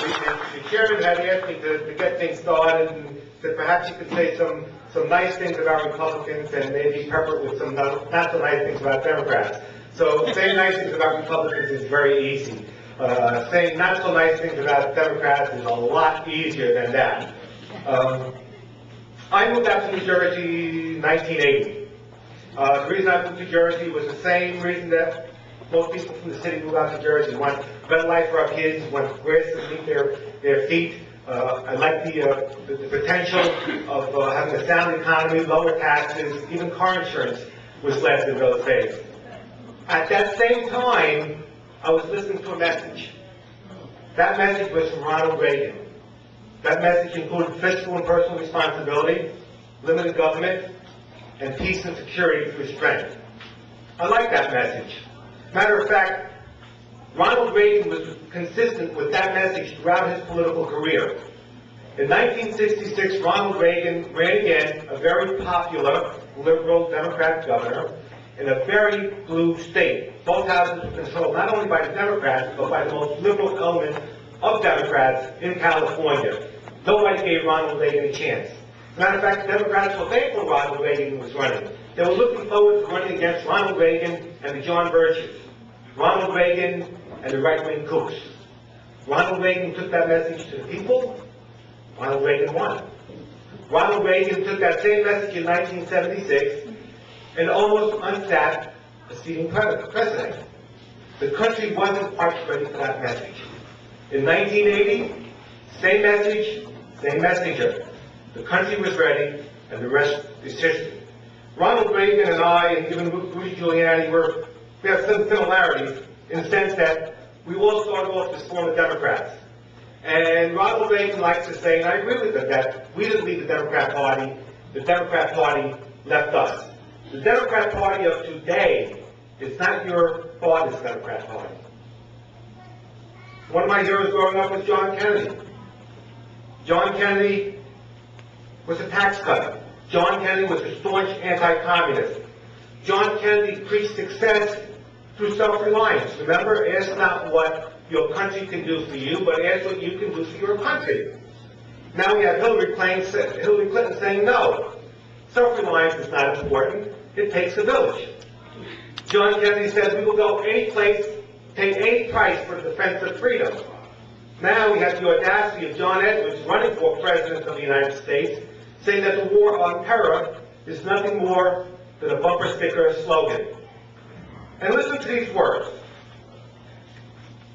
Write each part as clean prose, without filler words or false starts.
The chairman had asked me to get things started, and that perhaps you could say some nice things about Republicans and maybe pepper it with some not so nice things about Democrats. So saying nice things about Republicans is very easy. Saying not so nice things about Democrats is a lot easier than that. I moved out to New Jersey in 1980. The reason I moved to Jersey was the same reason that most people from the city move out to Jersey. Want better life for our kids, want grass to meet their feet. I like the potential of having a sound economy, lower taxes, even car insurance was less in those days. At that same time, I was listening to a message. That message was from Ronald Reagan. That message included fiscal and personal responsibility, limited government, and peace and security through strength. I like that message. Matter of fact, Ronald Reagan was consistent with that message throughout his political career. In 1966, Ronald Reagan ran again, a very popular liberal Democrat governor, in a very blue state. Both houses were controlled not only by the Democrats, but by the most liberal element of Democrats in California. Nobody gave Ronald Reagan a chance. As a matter of fact, the Democrats were thankful Ronald Reagan was running. They were looking forward to running against Ronald Reagan and the John Birches. Ronald Reagan and the right-wing kooks. Ronald Reagan took that message to the people. Ronald Reagan won. Ronald Reagan took that same message in 1976 and almost unsat a sitting president. The country wasn't quite ready for that message. In 1980, same message, same messenger. The country was ready, and the rest is history. Ronald Reagan and I, and even Rudy Giuliani, we have some similarities in the sense that we all started off as former Democrats. And Ronald Reagan likes to say, and I agree with him, that we didn't leave the Democrat Party left us. The Democrat Party of today is not your father's Democrat Party. One of my heroes growing up was John Kennedy. John Kennedy was a tax cutter. John Kennedy was a staunch anti-communist. John Kennedy preached success through self-reliance. Remember, ask not what your country can do for you, but ask what you can do for your country. Now we have Hillary Clinton saying no. Self-reliance is not important. It takes a village. John Kennedy says we will go any place, pay any price for the defense of freedom. Now we have the audacity of John Edwards running for President of the United States, saying that the war on terror is nothing more than a bumper sticker slogan. And listen to these words.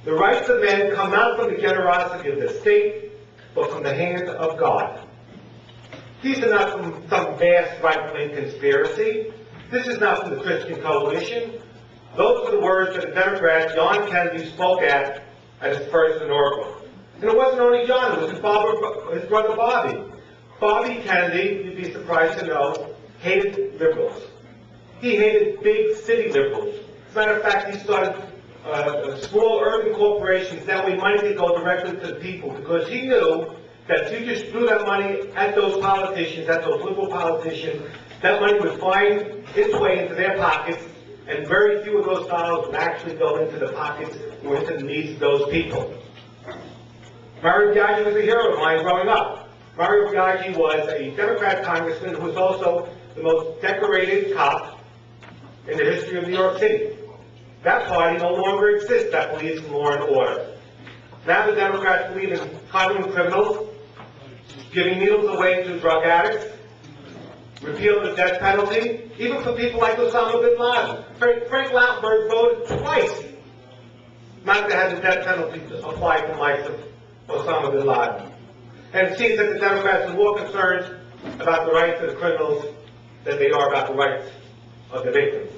The rights of men come not from the generosity of the state, but from the hand of God. These are not from some vast right-wing conspiracy. This is not from the Christian Coalition. Those are the words that the Democrat John Kennedy spoke at his first inaugural. And it wasn't only John, it was his brother Bobby. Bobby Kennedy, you'd be surprised to know, hated liberals. He hated big city liberals. As a matter of fact, he started small urban corporations. That way money could go directly to the people, because he knew that if you just threw that money at those politicians, at those liberal politicians, that money would find its way into their pockets, and very few of those dollars would actually go into the pockets or into the needs of those people. Mario Biaggi was a hero of mine growing up. Mario Biaggi was a Democrat congressman who was also the most decorated cop in the history of New York City. That party no longer exists that believes in law and order. Now the Democrats believe in coddling criminals, giving needles away to drug addicts, repeal the death penalty, even for people like Osama bin Laden. Frank Lautenberg voted twice not to have the death penalty applied to the likes of Osama bin Laden. And it seems that the Democrats are more concerned about the rights of the criminals than they are about the rights of the victims.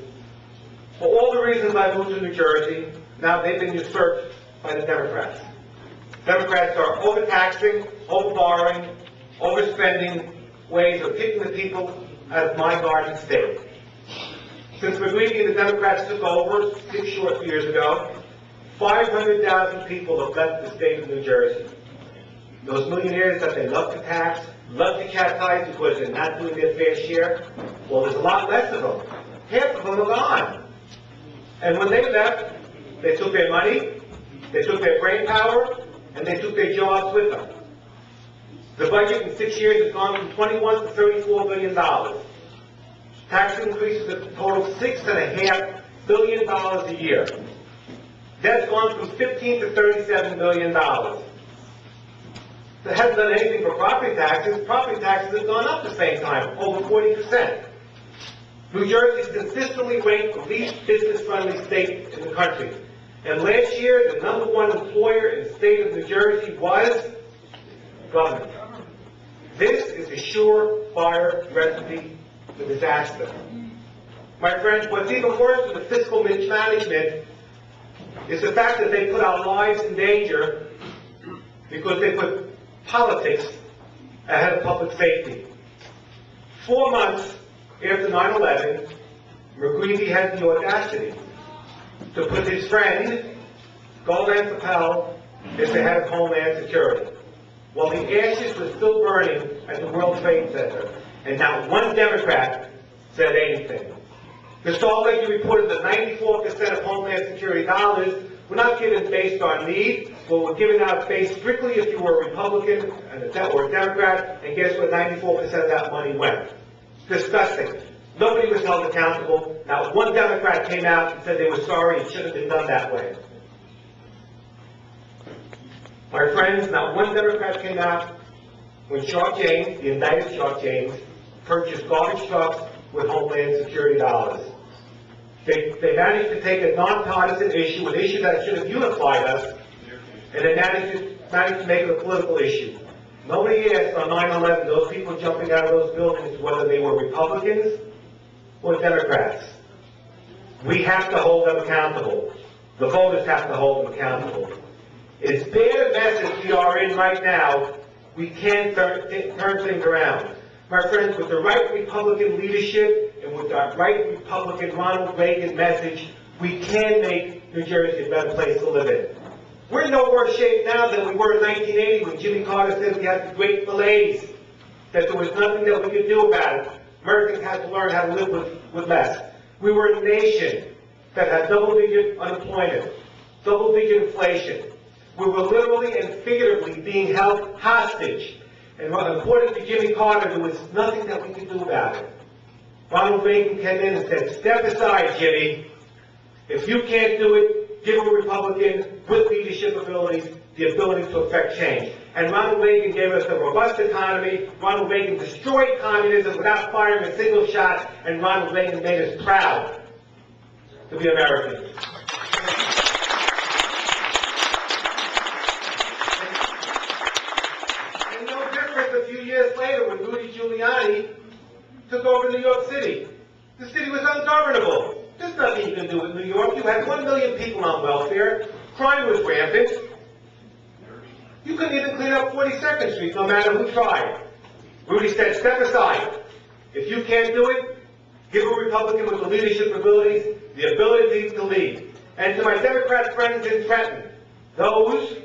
For all the reasons I moved to New Jersey, now they've been usurped by the Democrats. Democrats are overtaxing, overborrowing, overspending ways of kicking the people out of my garden state. Since McGreevey and the Democrats took over 6 short years ago, 500,000 people have left the state of New Jersey. Those millionaires that they love to tax, love to chastise because they're not doing their fair share, well, there's a lot less of them. Half of them are gone. And when they left, they took their money, they took their brain power, and they took their jobs with them. The budget in 6 years has gone from $21 to $34 billion. Tax increases a total of $6.5 billion a year. That's gone from $15 to $37 billion. That hasn't done anything for property taxes. Property taxes have gone up at the same time, over 40%. New Jersey is consistently ranked the least business-friendly state in the country. And last year, the #1 employer in the state of New Jersey was government. This is a surefire recipe for disaster. My friends, what's even worse than the fiscal mismanagement is the fact that they put our lives in danger because they put politics ahead of public safety. 4 months after 9/11, McGreevey had the audacity to put his friend, Golan Patel, as the head of Homeland Security, while the ashes were still burning at the World Trade Center, and not one Democrat said anything. The Starlegger reported that 94% of Homeland Security dollars were not given based on need, but were given out based strictly if you were a Republican or a Democrat, and guess what, 94% of that money went. Disgusting. Nobody was held accountable. Not one Democrat came out and said they were sorry, it shouldn't have been done that way. My friends, not one Democrat came out when Sharp James, the indicted Sharp James, purchased garbage trucks with Homeland Security dollars. They managed to take a nonpartisan issue, an issue that should have unified us, and they managed to make it a political issue. Nobody asked on 9/11, those people jumping out of those buildings, whether they were Republicans or Democrats. We have to hold them accountable. The voters have to hold them accountable. It's bad message we are in right now. We can turn things around. My friends, with the right Republican leadership and with our right Republican Ronald Reagan message, we can make New Jersey a better place to live in. We're in no worse shape now than we were in 1980 when Jimmy Carter said we had the great malaise, that there was nothing that we could do about it. Americans had to learn how to live with less. We were a nation that had double-digit unemployment, double-digit inflation. We were literally and figuratively being held hostage. And according to Jimmy Carter, there was nothing that we could do about it. Ronald Reagan came in and said, step aside, Jimmy. If you can't do it, give a Republican with leadership abilities the ability to affect change. And Ronald Reagan gave us a robust economy. Ronald Reagan destroyed communism without firing a single shot. And Ronald Reagan made us proud to be Americans. A few years later, when Rudy Giuliani took over New York City, the city was ungovernable. There's nothing you can do with New York. You had 1 million people on welfare. Crime was rampant. You couldn't even clean up 42nd Street, no matter who tried. Rudy said, step aside. If you can't do it, give a Republican with the leadership abilities the ability to lead. And to my Democrat friends in Trenton, those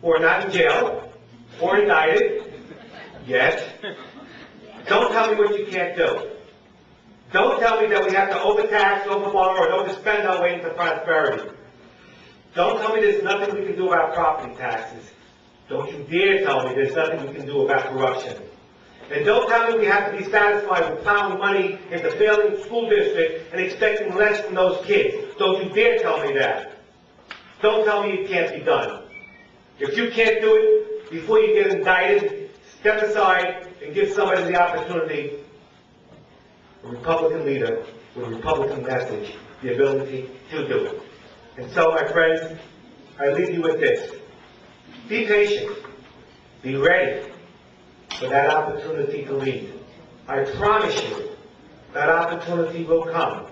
who are not in jail or indicted, yet, don't tell me what you can't do. Don't tell me that we have to overtax, overborrow, or overspend our way into prosperity. Don't tell me there's nothing we can do about property taxes. Don't you dare tell me there's nothing we can do about corruption. And don't tell me we have to be satisfied with plowing money into failing school districts and expecting less from those kids. Don't you dare tell me that. Don't tell me it can't be done. If you can't do it before you get indicted, step aside and give somebody the opportunity, a Republican leader with a Republican message, the ability to do it. And so, my friends, I leave you with this. Be patient. Be ready for that opportunity to lead. I promise you that opportunity will come,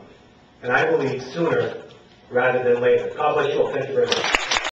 and I believe sooner rather than later. God bless you all. Thank you very much.